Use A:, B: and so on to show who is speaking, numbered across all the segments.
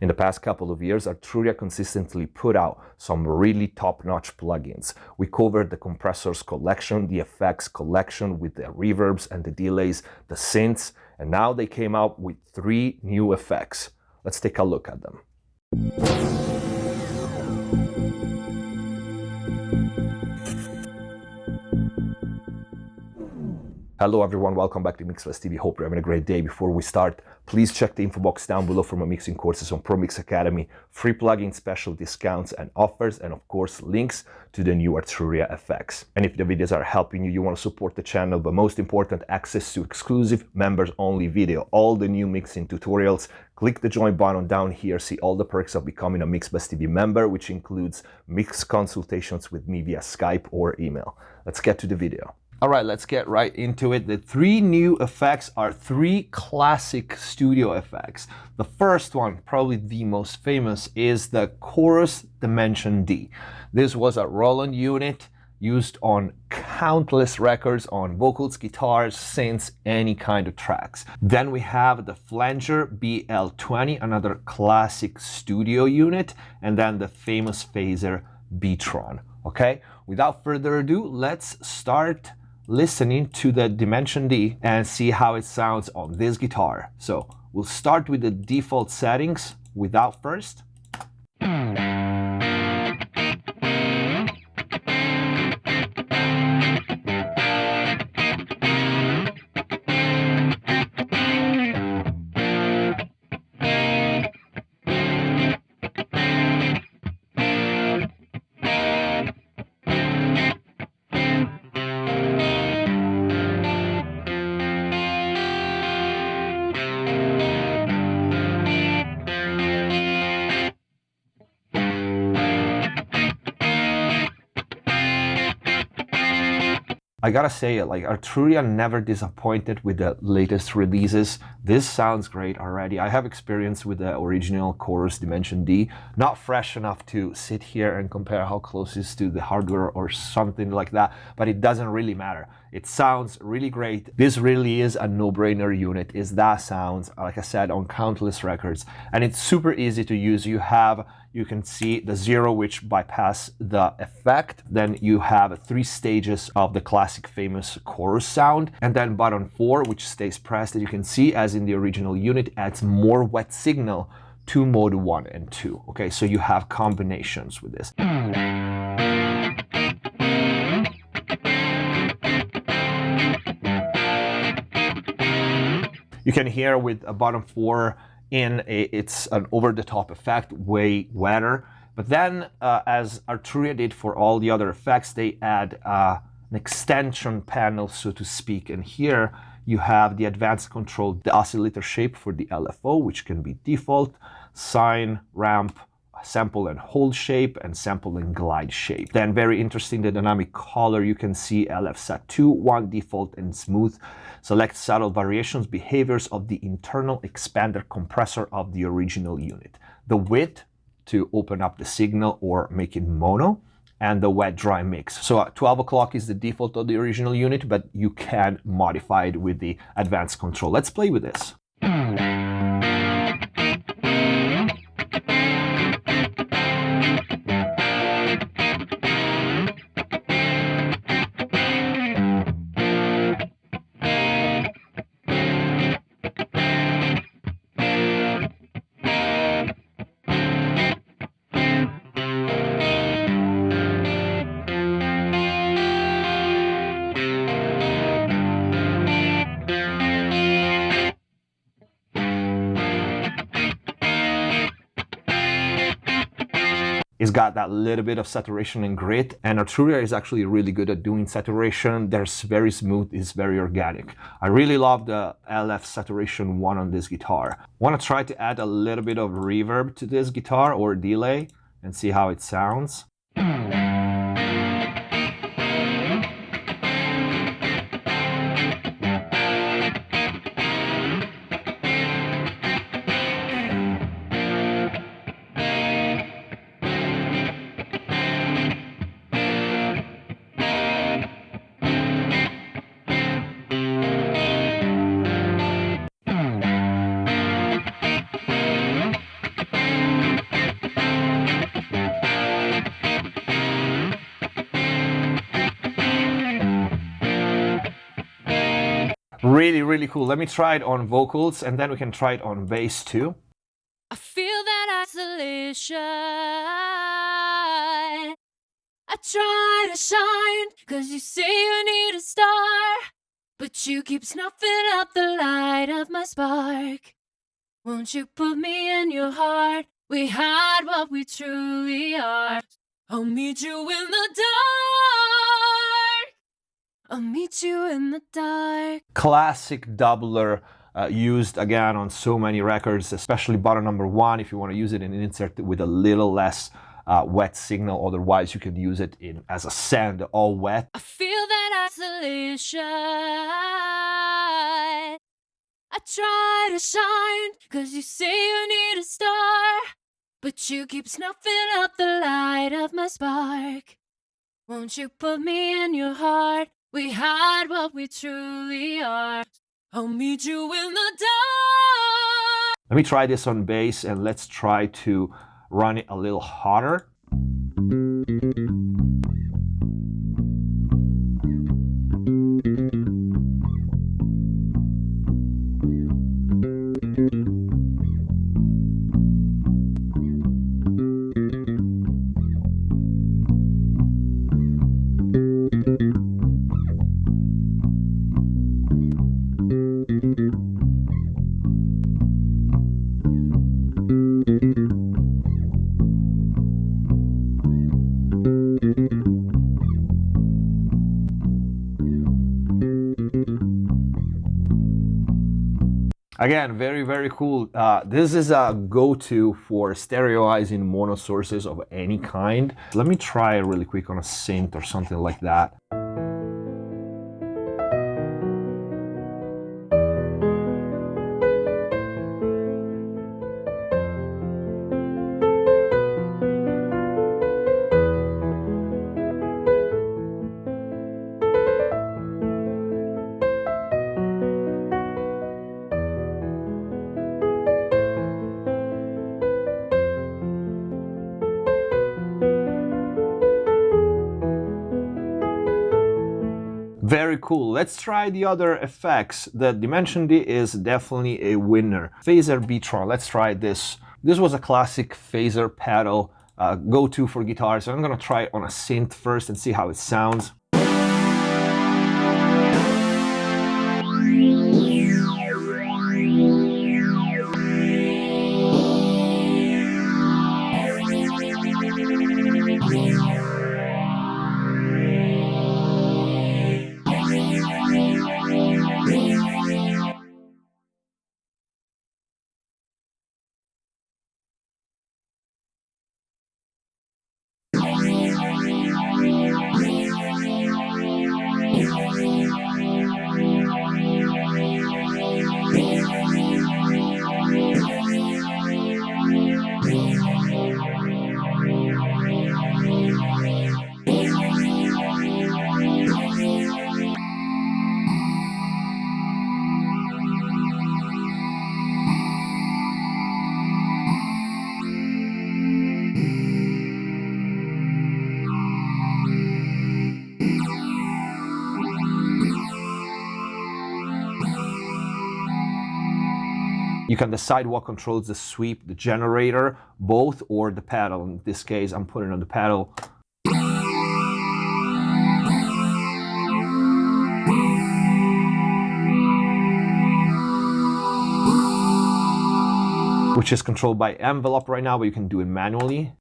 A: In the past couple of years, Arturia consistently put out some really top-notch plugins. We covered the compressors collection, the effects collection with the reverbs and the delays, the synths, and now they came out with 3 new effects. Let's take a look at them. Hello everyone, welcome back to MixbusTv. Hope you're having a great day. Before we start, please check the info box down below for my mixing courses on Pro Mix Academy, free plugin special discounts and offers, and of course links to the new Arturia effects. And if the videos are helping you, you want to support the channel, but most important, access to exclusive members only video, all the new mixing tutorials, click the join button down here, see all the perks of becoming a MixbusTv member, which includes mix consultations with me via Skype or email. Let's get to the video. All right, let's get right into it. The 3 new effects are 3 classic studio effects. The first one, probably the most famous, is the Chorus Dimension D. This was a Roland unit used on countless records, on vocals, guitars, synths, any kind of tracks. Then we have the Flanger BL-20, another classic studio unit, and then the famous phaser Mu-Tron. Okay, without further ado, let's start listening to the Dimension D and see how it sounds on this guitar. So we'll start with the default settings without first. I gotta say it, like Arturia never disappointed with the latest releases. This sounds great already. I have experience with the original Chorus Dimension D, not fresh enough to sit here and compare how close it is to the hardware or something like that, but it doesn't really matter. It sounds really great. This really is a no-brainer unit. It's that sounds, like I said, on countless records, and it's super easy to use. You can see the 0, which bypass the effect. Then you have 3 stages of the classic famous chorus sound. And then button 4, which stays pressed, as you can see, as in the original unit, adds more wet signal to mode 1 and 2. Okay, so you have combinations with this. You can hear with a button 4 it's an over-the-top effect, way wetter. But then, as Arturia did for all the other effects, they add an extension panel, so to speak. And here you have the advanced control, the oscillator shape for the LFO, which can be default, sine, ramp, sample and hold shape, and sample and glide shape. Then very interesting, the dynamic color, you can see LF set 2, 1 default and smooth. Select subtle variations, behaviors of the internal expander compressor of the original unit. The width to open up the signal or make it mono, and the wet dry mix. So 12 o'clock is the default of the original unit, but you can modify it with the advanced control. Let's play with this. It's got that little bit of saturation and grit, and Arturia is actually really good at doing saturation. They're very smooth, it's very organic. I really love the LF saturation 1 on this guitar. Want to try to add a little bit of reverb to this guitar or delay and see how it sounds. really cool. Let me try it on vocals and then we can try it on bass too.
B: I feel that isolation. I try to shine, cause you say you need a star, but you keep snuffing out the light of my spark. Won't you put me in your heart? We hide what we truly are. I'll meet you in the dark. I'll meet you in the dark.
A: Classic doubler, used again on so many records, especially button number 1 if you want to use it in an insert with a little less wet signal. Otherwise you can use it in as a send, all wet.
B: I feel that isolation. I try to shine, cause you say you need a star, but you keep snuffing out the light of my spark. Won't you put me in your heart? We hide what we truly are. I'll meet you in the dark.
A: Let me try this on bass and let's try to run it a little hotter. Again, very cool. This is a go-to for stereoizing mono sources of any kind. Let me try it really quick on a synth or something like that. Very cool. Let's try the other effects. The Dimension D is definitely a winner. Phaser B-Tron, let's try this. This was a classic phaser pedal go-to for guitar, so I'm gonna try it on a synth first and see how it sounds. You can decide what controls the sweep, the generator, both, or the pedal. In this case, I'm putting on the pedal. Which is controlled by envelope right now, but you can do it manually.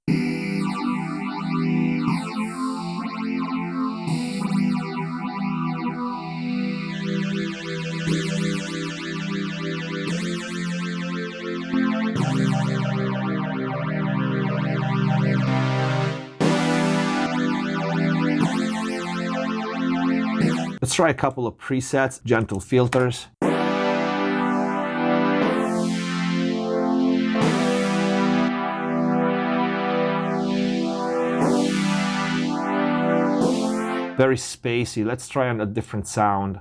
A: Let's try a couple of presets, gentle filters. Very spacey. Let's try on a different sound.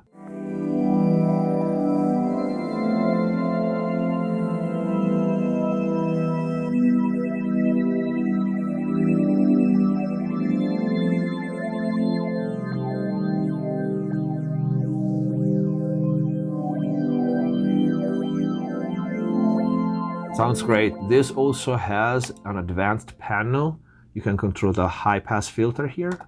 A: Sounds great. This also has an advanced panel. You can control the high pass filter here.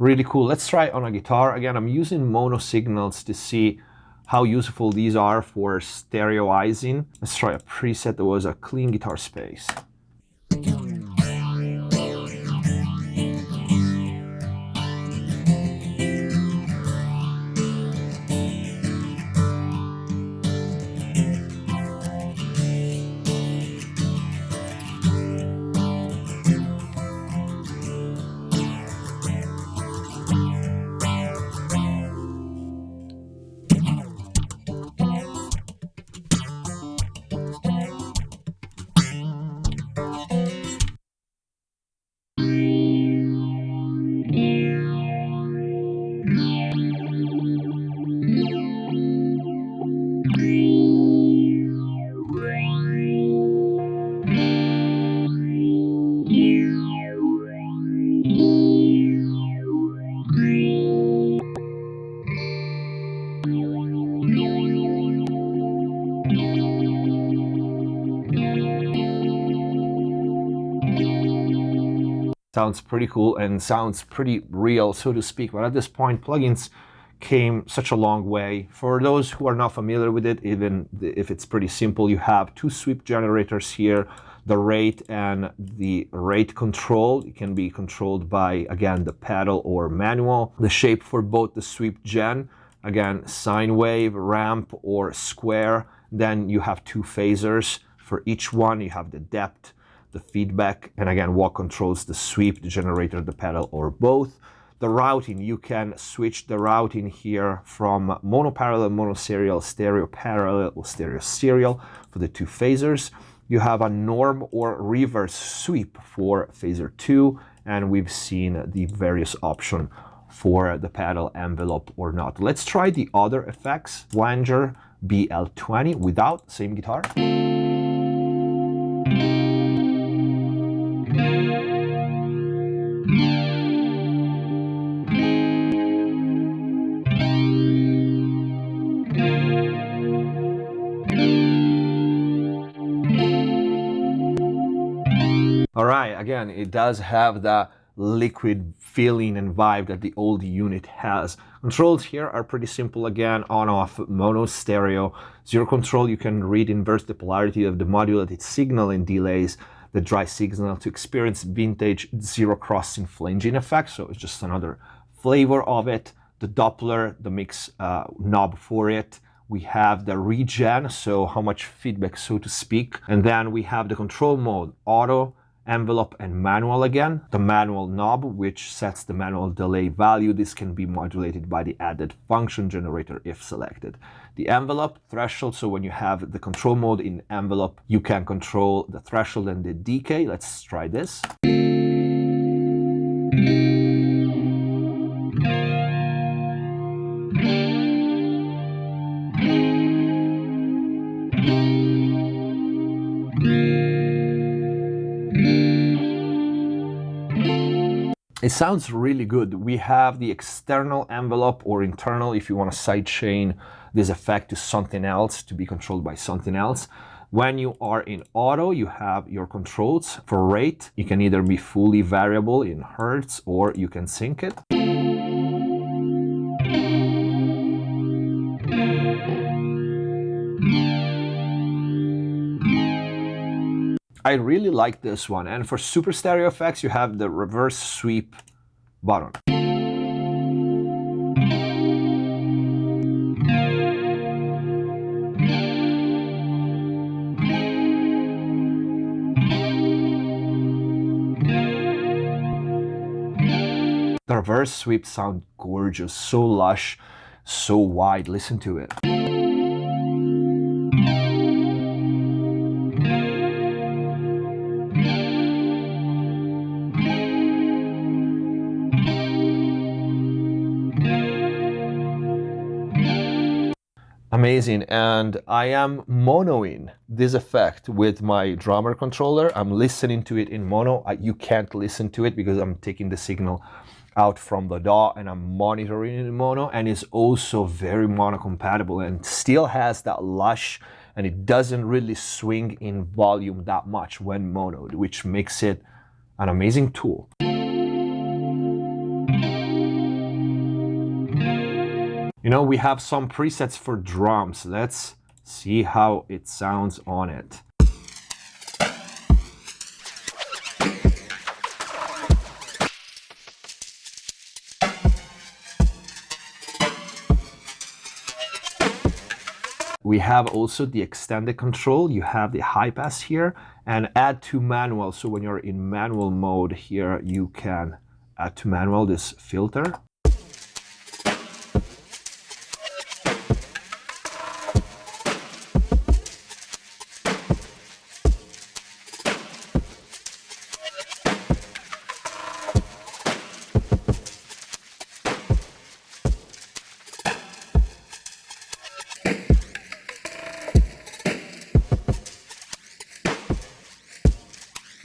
A: Really cool. Let's try on a guitar. Again, I'm using mono signals to see how useful these are for stereoizing. Let's try a preset that was a clean guitar space. Sounds pretty cool and sounds pretty real, so to speak. But at this point, plugins came such a long way. For those who are not familiar with it, even if it's pretty simple, you have two sweep generators here, the rate and the rate control. It can be controlled by, again, the pedal or manual. The shape for both the sweep gen, again, sine wave, ramp, or square. Then you have two phasers. For each one, you have the depth, the feedback, and again, what controls the sweep, the generator, the pedal, or both. The routing, you can switch the routing here from mono parallel, mono serial, stereo parallel, or stereo serial for the two phasers. You have a norm or reverse sweep for phaser 2, and we've seen the various options for the pedal envelope or not. Let's try the other effects. Flanger BL-20 without, same guitar. All right, again, it does have the liquid feeling and vibe that the old unit has. Controls here are pretty simple again, on off, mono, stereo. Zero control, you can read inverse the polarity of the modulated signal and delays the dry signal to experience vintage zero crossing flanging effect. So it's just another flavor of it. The Doppler, the mix knob for it. We have the regen, so how much feedback, so to speak. And then we have the control mode, auto, envelope, and manual again. The manual knob, which sets the manual delay value. This can be modulated by the added function generator if selected. The envelope, threshold, so when you have the control mode in envelope, you can control the threshold and the decay. Let's try this. It sounds really good. We have the external envelope or internal if you want to sidechain this effect to something else, to be controlled by something else. When you are in auto, you have your controls. For rate, you can either be fully variable in hertz or you can sync it. I really like this one. And for super stereo effects, you have the reverse sweep button. The reverse sweep sound gorgeous, so lush, so wide. Listen to it. Amazing. And I am monoing this effect with my drummer controller. I'm listening to it in mono. You can't listen to it because I'm taking the signal out from the DAW and I'm monitoring it in mono, and it's also very mono compatible and still has that lush, and it doesn't really swing in volume that much when monoed, which makes it an amazing tool. You know, we have some presets for drums. Let's see how it sounds on it. We have also the extended control. You have the high pass here and add to manual. So when you're in manual mode here, you can add to manual this filter.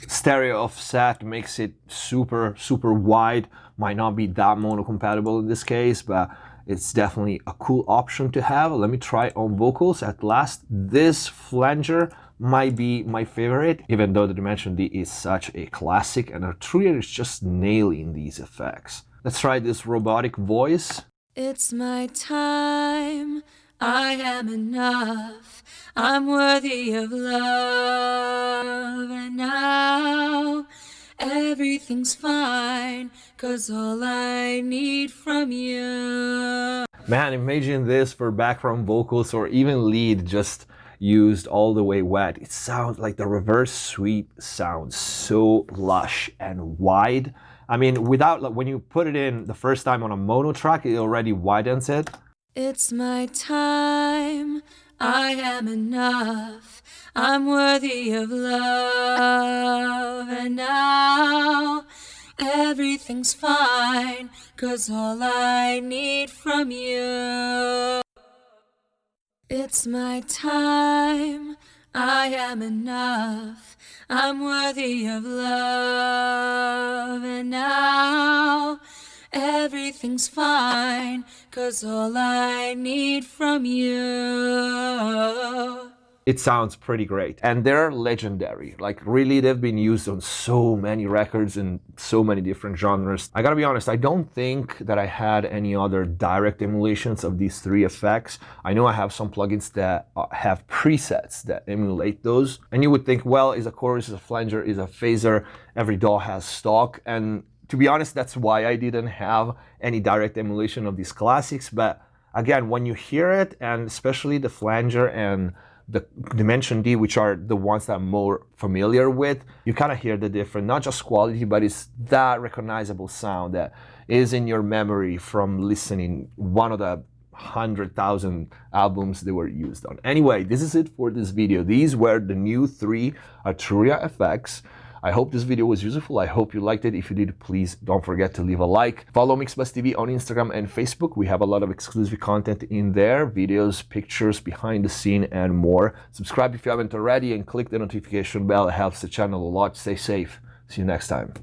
A: Stereo offset makes it super wide. Might not be that mono compatible in this case, but it's definitely a cool option to have. Let me try on vocals at last. This flanger might be my favorite, even though the Dimension D is such a classic and Arturia is just nailing these effects. Let's try this robotic voice.
B: It's my time, I am enough, I'm worthy of love, and now everything's fine, 'cause all I need from you.
A: Man, imagine this for background vocals or even lead just used all the way wet. It sounds like the reverse sweep sounds so lush and wide. I mean, without, like, when you put it in the first time on a mono track, it already widens it.
B: It's my time, I am enough, I'm worthy of love, and now everything's fine, 'cause all I need from you. It's my time, I am enough, I'm worthy of love, and now everything's fine, 'cause all I need from you.
A: It sounds pretty great, and they're legendary. Like, really, they've been used on so many records in so many different genres. I gotta be honest, I don't think that I had any other direct emulations of these three effects. I know I have some plugins that have presets that emulate those, and you would think, well, is a chorus, is a flanger, is a phaser, every DAW has stock, and to be honest, that's why I didn't have any direct emulation of these classics. But again, when you hear it, and especially the flanger and the Dimension D, which are the ones that I'm more familiar with, you kind of hear the difference, not just quality, but it's that recognizable sound that is in your memory from listening one of the 100,000 albums they were used on. Anyway, this is it for this video. These were the new 3 Arturia effects. I hope this video was useful. I hope you liked it. If you did, please don't forget to leave a like. Follow MixbusTv on Instagram and Facebook. We have a lot of exclusive content in there, videos, pictures, behind the scene, and more. Subscribe if you haven't already and click the notification bell. It helps the channel a lot. Stay safe. See you next time.